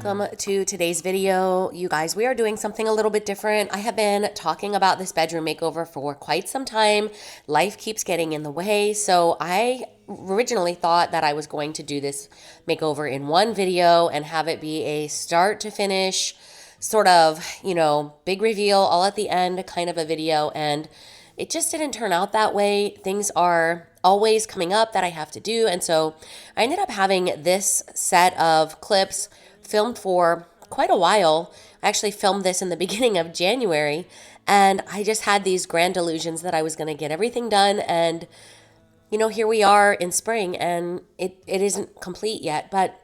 welcome to today's video. You guys, we are doing something a little bit different. I have been talking about this bedroom makeover for quite some time. Life keeps getting in the way, so I originally thought that I was going to do this makeover in one video and have it be a start to finish sort of, big reveal all at the end kind of a video, and it just didn't turn out that way. Things are always coming up that I have to do. And so I ended up having this set of clips filmed for quite a while. I actually filmed this in the beginning of January, and I just had these grand delusions that I was going to get everything done. And, here we are in spring, and it isn't complete yet. But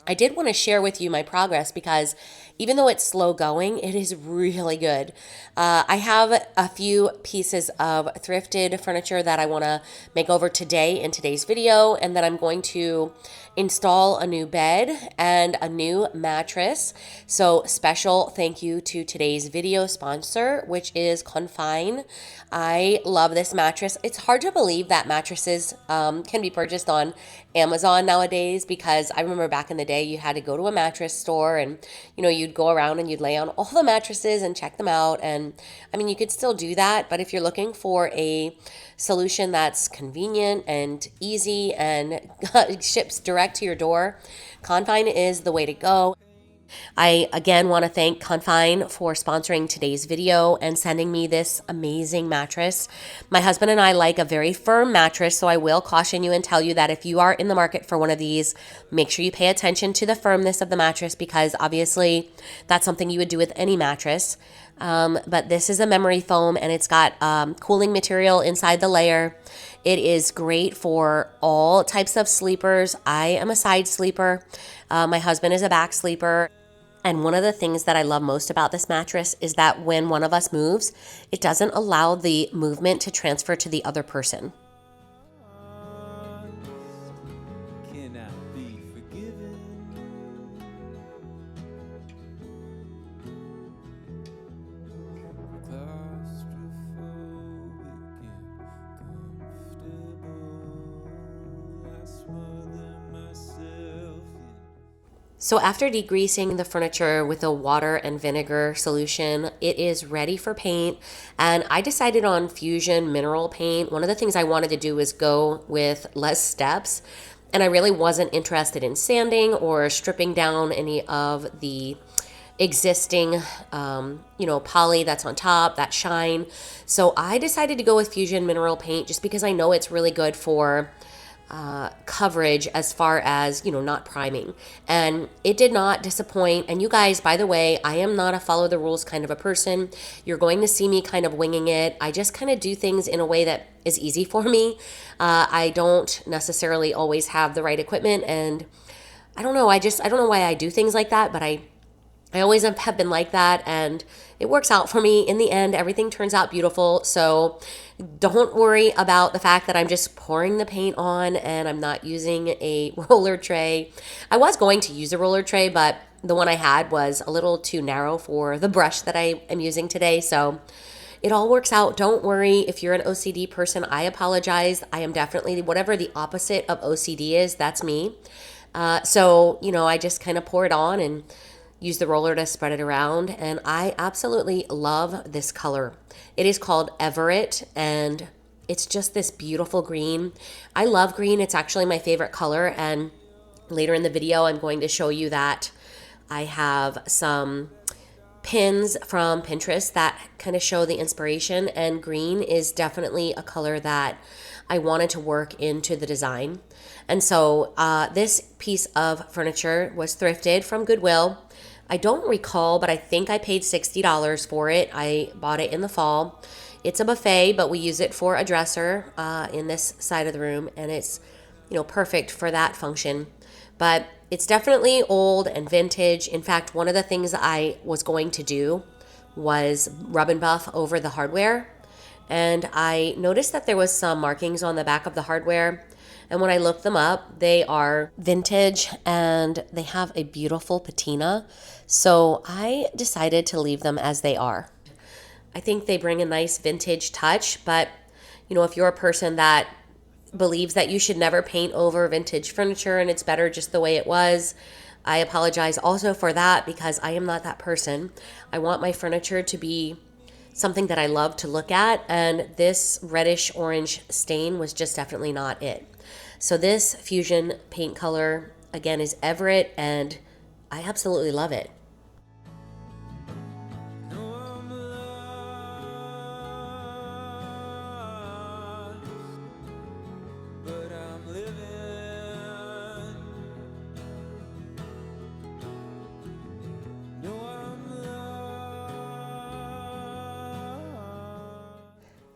I did want to share with you my progress because even though it's slow going, it is really good. I have a few pieces of thrifted furniture that I want to make over today in today's video, and then I'm going to install a new bed and a new mattress. So special thank you to today's video sponsor, which is Konfein. I love this mattress. It's hard to believe that mattresses can be purchased on Amazon nowadays, because I remember back in the day you had to go to a mattress store and you'd go around and you'd lay on all the mattresses and check them out. And I mean, you could still do that, but if you're looking for a solution that's convenient and easy and ships direct to your door, Konfein is the way to go. I again want to thank Konfein for sponsoring today's video and sending me this amazing mattress. My husband and I like a very firm mattress, so I will caution you and tell you that if you are in the market for one of these, make sure you pay attention to the firmness of the mattress, because obviously that's something you would do with any mattress. But this is a memory foam, and it's got cooling material inside the layer. It is great for all types of sleepers. I am a side sleeper. My husband is a back sleeper. And one of the things that I love most about this mattress is that when one of us moves, it doesn't allow the movement to transfer to the other person. So after degreasing the furniture with a water and vinegar solution, it is ready for paint. And I decided on Fusion mineral paint. One of the things I wanted to do was go with less steps. And I really wasn't interested in sanding or stripping down any of the existing, poly that's on top, that shine. So I decided to go with Fusion mineral paint just because I know it's really good for coverage as far as, not priming. And it did not disappoint. And you guys, by the way, I am not a follow the rules kind of a person. You're going to see me kind of winging it. I just kind of do things in a way that is easy for me. I don't necessarily always have the right equipment, and I don't know. I don't know why I do things like that, but I always have been like that, and it works out for me. In the end, everything turns out beautiful. So don't worry about the fact that I'm just pouring the paint on and I'm not using a roller tray. I was going to use a roller tray, but the one I had was a little too narrow for the brush that I am using today. So it all works out. Don't worry. If you're an OCD person, I apologize. I am definitely whatever the opposite of OCD is, that's me. So I just kind of pour it on and use the roller to spread it around, and I absolutely love this color. It is called Everett, and it's just this beautiful green. I love green. It's actually my favorite color, and later in the video, I'm going to show you that I have some pins from Pinterest that kind of show the inspiration, and green is definitely a color that I wanted to work into the design. And so this piece of furniture was thrifted from Goodwill. I don't recall, but I think I paid $60 for it. I bought it in the fall. It's a buffet, but we use it for a dresser in this side of the room, and it's, perfect for that function. But it's definitely old and vintage. In fact, one of the things I was going to do was rub and buff over the hardware, and I noticed that there was some markings on the back of the hardware. And when I looked them up, they are vintage and they have a beautiful patina. So I decided to leave them as they are. I think they bring a nice vintage touch, but if you're a person that believes that you should never paint over vintage furniture and it's better just the way it was, I apologize also for that because I am not that person. I want my furniture to be something that I love to look at, and this reddish orange stain was just definitely not it. So this fusion paint color again is Everett, and I absolutely love it.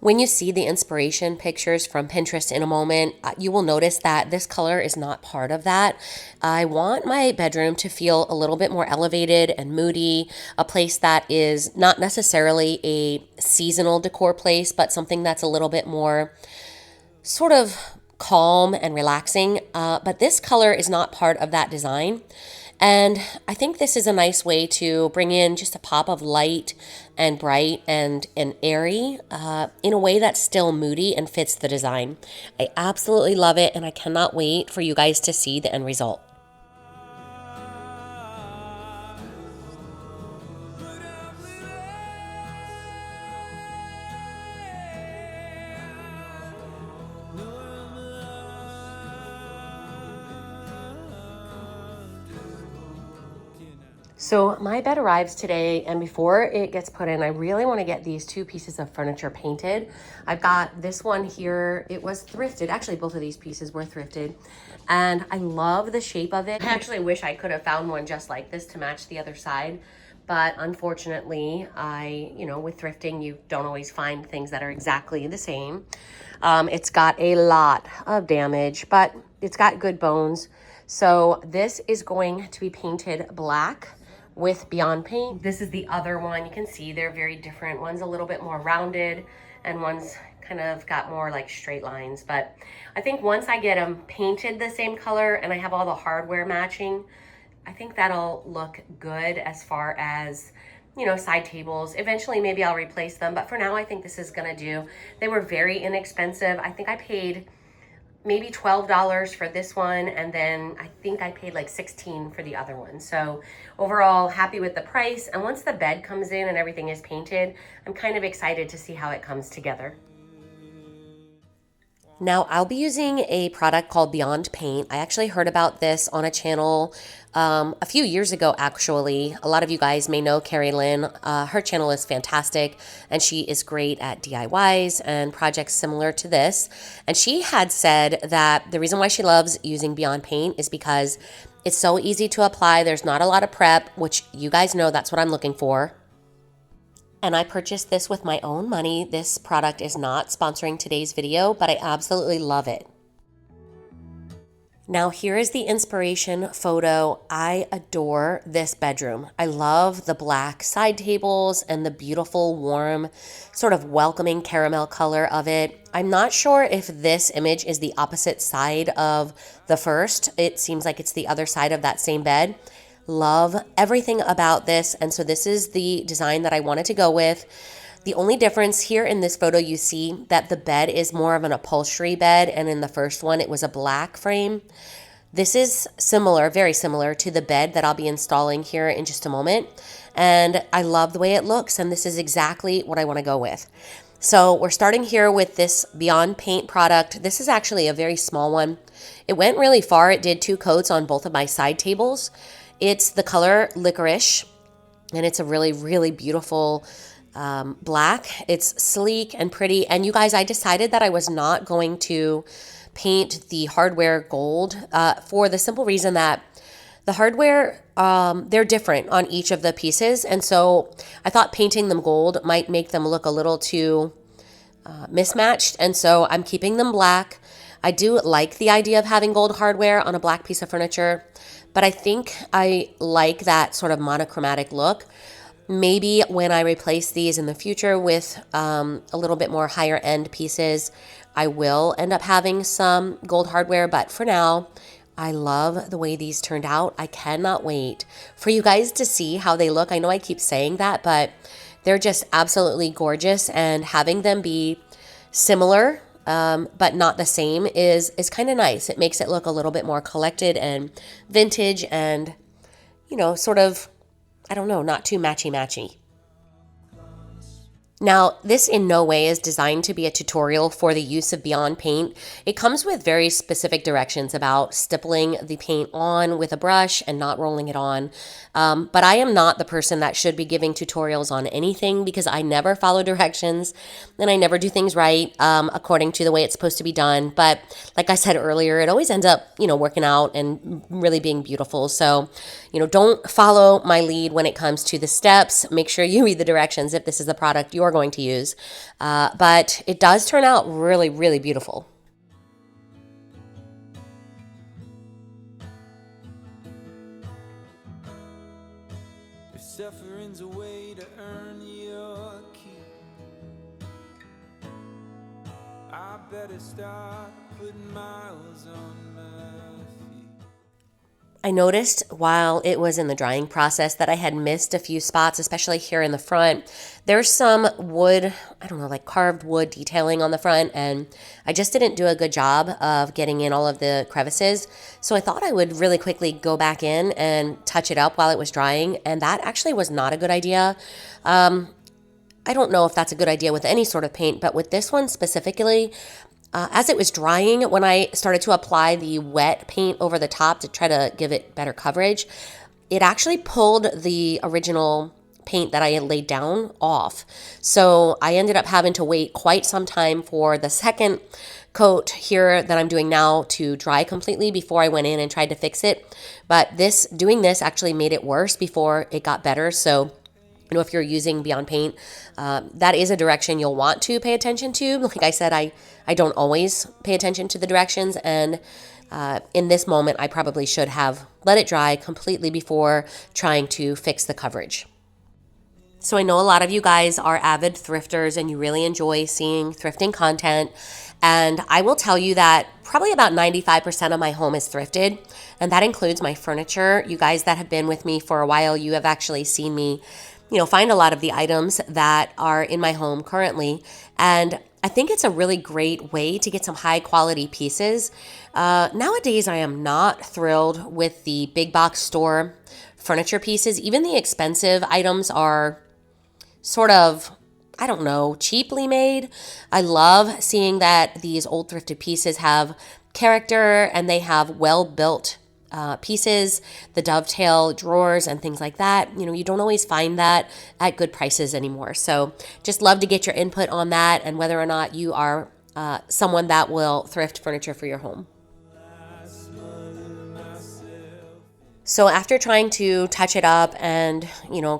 When you see the inspiration pictures from Pinterest in a moment, you will notice that this color is not part of that. I want my bedroom to feel a little bit more elevated and moody, a place that is not necessarily a seasonal decor place, but something that's a little bit more sort of calm and relaxing. But this color is not part of that design. And I think this is a nice way to bring in just a pop of light and bright and airy in a way that's still moody and fits the design. I absolutely love it, and I cannot wait for you guys to see the end result. So my bed arrives today, and before it gets put in, I really want to get these two pieces of furniture painted. I've got this one here. It was thrifted. Actually, both of these pieces were thrifted, and I love the shape of it. I actually wish I could have found one just like this to match the other side, but unfortunately, with thrifting, you don't always find things that are exactly the same. It's got a lot of damage, but it's got good bones. So this is going to be painted black with Beyond Paint. This is the other one. You can see they're very different. One's a little bit more rounded and one's kind of got more like straight lines. But I think once I get them painted the same color and I have all the hardware matching, I think that'll look good as far as, side tables. Eventually, maybe I'll replace them. But for now, I think this is gonna do. They were very inexpensive. I think I paid maybe $12 for this one, and then I think I paid like $16 for the other one. So overall, happy with the price. And once the bed comes in and everything is painted, I'm kind of excited to see how it comes together. Now, I'll be using a product called Beyond Paint. I actually heard about this on a channel a few years ago, actually. A lot of you guys may know Carrie Lynn. Her channel is fantastic, and she is great at DIYs and projects similar to this. And she had said that the reason why she loves using Beyond Paint is because it's so easy to apply. There's not a lot of prep, which you guys know that's what I'm looking for. And I purchased this with my own money. This product is not sponsoring today's video, but I absolutely love it. Now here is the inspiration photo. I adore this bedroom. I love the black side tables and the beautiful, warm, sort of welcoming caramel color of it. I'm not sure if this image is the opposite side of the first. It seems like it's the other side of that same bed. Love everything about this, and so this is the design that I wanted to go with. The only difference here in this photo, you see that the bed is more of an upholstery bed, and in the first one it was a black frame. This is similar, very similar to the bed that I'll be installing here in just a moment, and I love the way it looks, and this is exactly what I want to go with. So we're starting here with this Beyond Paint product. This is actually a very small one. It went really far. It did 2 coats on both of my side tables. It's the color Licorice, and it's a really, really beautiful black. It's sleek and pretty. And you guys, I decided that I was not going to paint the hardware gold for the simple reason that the hardware, they're different on each of the pieces. And so I thought painting them gold might make them look a little too mismatched. And so I'm keeping them black. I do like the idea of having gold hardware on a black piece of furniture, but I think I like that sort of monochromatic look. Maybe when I replace these in the future with a little bit more higher end pieces, I will end up having some gold hardware, but for now, I love the way these turned out. I cannot wait for you guys to see how they look. I know I keep saying that, but they're just absolutely gorgeous, and having them be similar but not the same is kind of nice. It makes it look a little bit more collected and vintage, and sort of, I don't know, not too matchy-matchy. Now, this in no way is designed to be a tutorial for the use of Beyond Paint. It comes with very specific directions about stippling the paint on with a brush and not rolling it on. But I am not the person that should be giving tutorials on anything because I never follow directions and I never do things right according to the way it's supposed to be done. But like I said earlier, it always ends up, working out and really being beautiful. So, don't follow my lead when it comes to the steps. Make sure you read the directions if this is the product you're going to use. But it does turn out really, really beautiful. If suffering's a way to earn your keep, I better start putting miles on my feet. I noticed while it was in the drying process that I had missed a few spots, especially here in the front. There's some wood, I don't know, like carved wood detailing on the front, and I just didn't do a good job of getting in all of the crevices. So I thought I would really quickly go back in and touch it up while it was drying, and that actually was not a good idea. I don't know if that's a good idea with any sort of paint, but with this one specifically, as it was drying, when I started to apply the wet paint over the top to try to give it better coverage, it actually pulled the original paint that I had laid down off. So I ended up having to wait quite some time for the second coat here that I'm doing now to dry completely before I went in and tried to fix it. But doing this actually made it worse before it got better. So if you're using Beyond Paint, that is a direction you'll want to pay attention to. Like I said, I don't always pay attention to the directions, and in this moment, I probably should have let it dry completely before trying to fix the coverage. So I know a lot of you guys are avid thrifters and you really enjoy seeing thrifting content. And I will tell you that probably about 95% of my home is thrifted, and that includes my furniture. You guys that have been with me for a while, you have actually seen me find a lot of the items that are in my home currently. And I think it's a really great way to get some high quality pieces. Nowadays, I am not thrilled with the big box store furniture pieces. Even the expensive items are sort of, I don't know, cheaply made. I love seeing that these old thrifted pieces have character and they have well built pieces, the dovetail drawers and things like that. You don't always find that at good prices anymore. So just love to get your input on that and whether or not you are someone that will thrift furniture for your home. So after trying to touch it up and,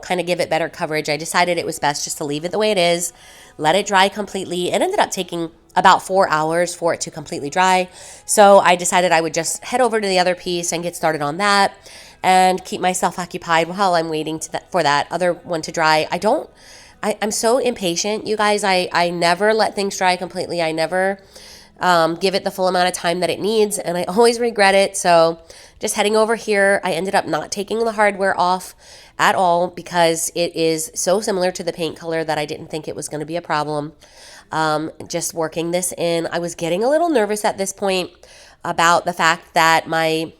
kind of give it better coverage, I decided it was best just to leave it the way it is, let it dry completely. It ended up taking about 4 hours for it to completely dry. So I decided I would just head over to the other piece and get started on that and keep myself occupied while I'm waiting for that other one to dry. I'm so impatient, you guys. I never let things dry completely. I never give it the full amount of time that it needs, and I always regret it. So just heading over here, I ended up not taking the hardware off at all because it is so similar to the paint color that I didn't think it was going to be a problem. Just working this in. I was getting a little nervous at this point about the fact that my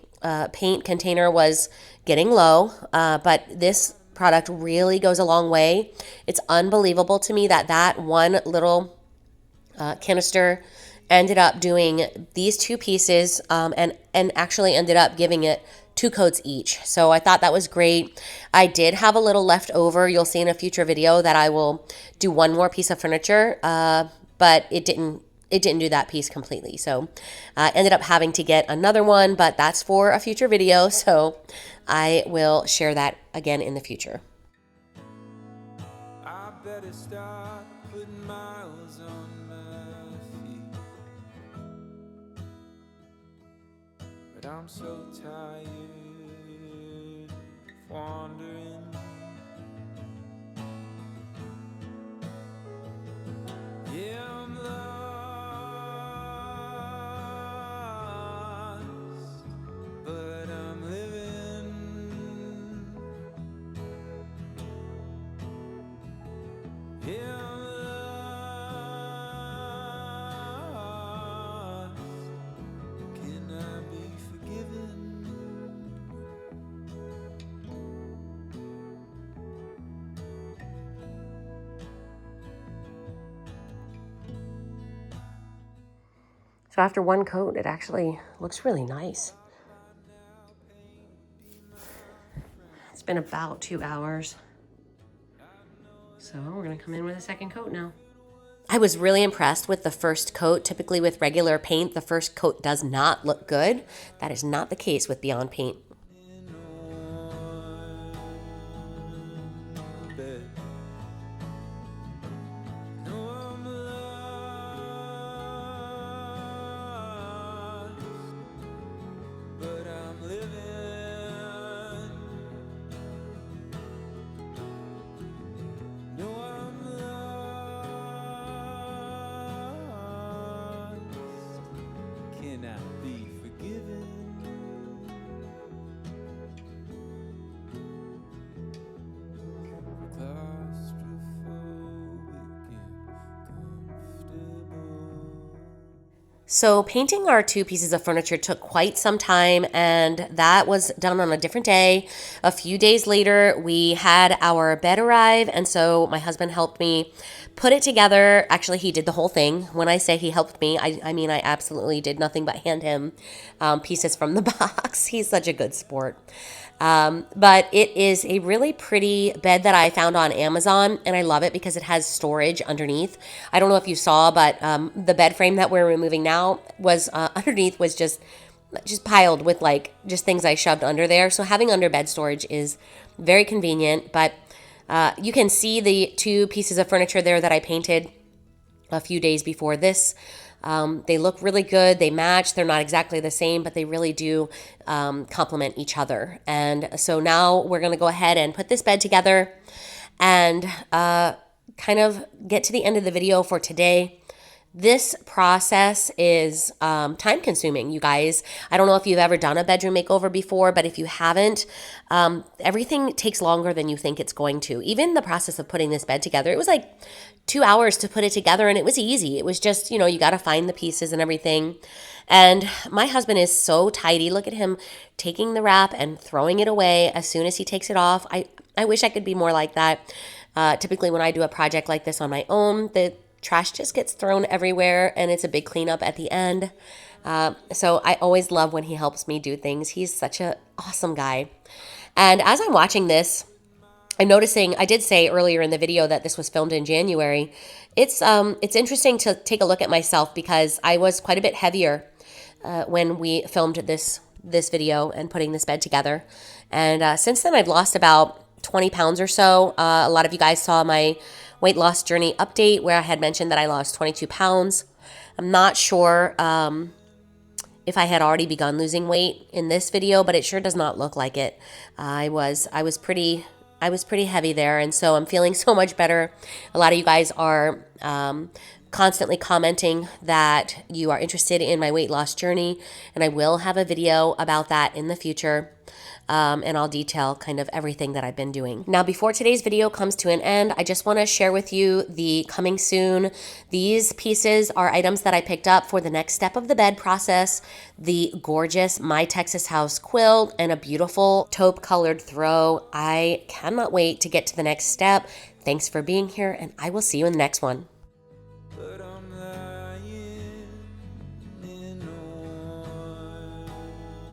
paint container was getting low, but this product really goes a long way. It's unbelievable to me that one little canister ended up doing these two pieces and actually ended up giving it 2 coats each. So I thought that was great. I did have a little left over. You'll see in a future video that I will do one more piece of furniture, but it didn't do that piece completely. So ended up having to get another one, but that's for a future video. So I will share that again in the future. I better start putting miles on my feet. But I'm so tired of wandering. Yeah, I'm lost, but I'm living. Yeah, I'm lost. Can I be forgiven? So after one coat, it actually looks really nice. It's been about 2 hours. So we're gonna come in with a second coat now. I was really impressed with the first coat. Typically with regular paint, the first coat does not look good. That is not the case with Beyond Paint. So painting our 2 pieces of furniture took quite some time, and that was done on a different day. A few days later, we had our bed arrive, and so my husband helped me put it together. Actually, he did the whole thing. When I say he helped me, I mean I absolutely did nothing but hand him pieces from the box. He's such a good sport. But it is a really pretty bed that I found on Amazon, and I love it because it has storage underneath. I don't know if you saw, but the bed frame that we're removing now was underneath was just piled with like just things I shoved under there. So having under bed storage is very convenient. But you can see the 2 pieces of furniture there that I painted a few days before this. They look really good. They match. They're not exactly the same, but they really do complement each other. And so now we're going to go ahead and put this bed together and kind of get to the end of the video for today. This process is time consuming, you guys. I don't know if you've ever done a bedroom makeover before, but if you haven't, everything takes longer than you think it's going to. Even the process of putting this bed together, it was like 2 hours to put it together, and it was easy. It was just, you know, you got to find the pieces and everything. And my husband is so tidy. Look at him taking the wrap and throwing it away as soon as he takes it off. I wish I could be more like that. Typically when I do a project like this on my own, the trash just gets thrown everywhere, and it's a big cleanup at the end. So I always love when he helps me do things. He's such an awesome guy. And as I'm watching this, I'm noticing, I did say earlier in the video that this was filmed in January. It's interesting to take a look at myself because I was quite a bit heavier when we filmed this video and putting this bed together. And since then, I've lost about 20 pounds or so. A lot of you guys saw my weight loss journey update where I had mentioned that I lost 22 pounds. I'm not sure if I had already begun losing weight in this video, but it sure does not look like it. I was pretty heavy there, and so I'm feeling so much better. A lot of you guys are constantly commenting that you are interested in my weight loss journey, and I will have a video about that in the future. And I'll detail kind of everything that I've been doing. Now, before today's video comes to an end, I just want to share with you the coming soon. These pieces are items that I picked up for the next step of the bed process. The gorgeous My Texas House quilt and a beautiful taupe colored throw. I cannot wait to get to the next step. Thanks for being here, and I will see you in the next one.